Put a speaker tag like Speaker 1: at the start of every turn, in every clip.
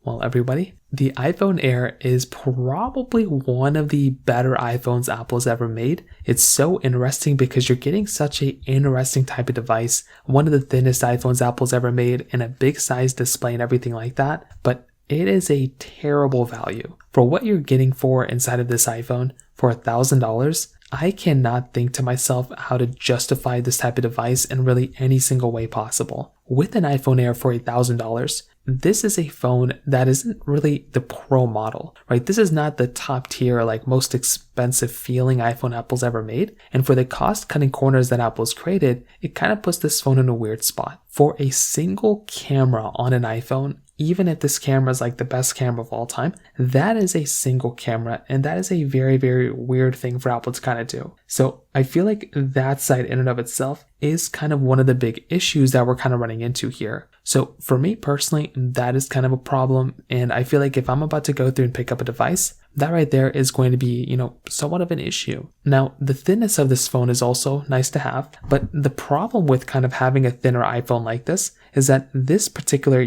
Speaker 1: Well, everybody, the iPhone Air is probably one of the better iPhones Apple's ever made. It's so interesting because you're getting such an interesting type of device, one of the thinnest iPhones Apple's ever made, and a big size display and everything like that, but it is a terrible value. For what you're getting for inside of this iPhone for $1,000, I cannot think to myself how to justify this type of device in really any single way possible. With an iPhone Air for $1,000, this is a phone that isn't really the pro model, right? This is not the top tier, like most expensive feeling iPhone Apple's ever made. And for the cost cutting corners that Apple's created, it kind of puts this phone in a weird spot. For a single camera on an iPhone, even if this camera is like the best camera of all time, that is a single camera, and that is a very, very weird thing for Apple to kind of do. So I feel like that side in and of itself is kind of one of the big issues that we're kind of running into here. So for me personally, that is kind of a problem, and I feel like if I'm about to go through and pick up a device, that right there is going to be, somewhat of an issue. Now, the thinness of this phone is also nice to have, but the problem with kind of having a thinner iPhone like this is that this particular,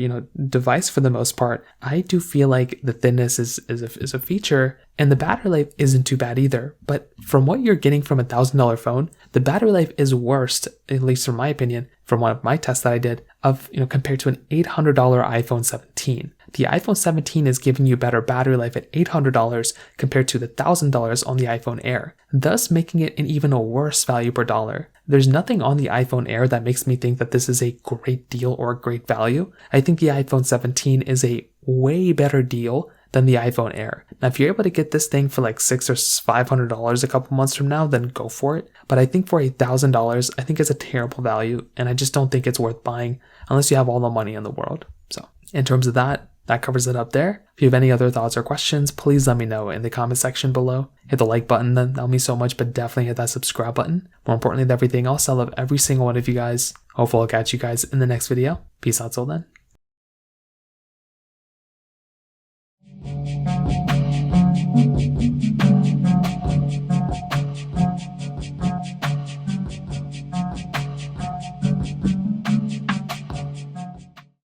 Speaker 1: device for the most part, I do feel like the thinness is a feature, and the battery life isn't too bad either. But from what you're getting from $1,000 phone, the battery life is worst, at least from my opinion, from one of my tests that I did, of compared to an $800 iPhone 17. The iPhone 17 is giving you better battery life at $800 compared to the $1,000 on the iPhone Air, thus making it an even worse value per dollar. There's nothing on the iPhone Air that makes me think that this is a great deal or a great value. I think the iPhone 17 is a way better deal than the iPhone Air. Now, if you're able to get this thing for like $600 or $500 a couple months from now, then go for it. But I think for $1,000, I think it's a terrible value, and I just don't think it's worth buying unless you have all the money in the world. So in terms of that covers it up there. If you have any other thoughts or questions, please let me know in the comment section below. Hit the like button, that'll mean so much, but definitely hit that subscribe button. More importantly than everything else, I love every single one of you guys. Hopefully I'll catch you guys in the next video. Peace out till then.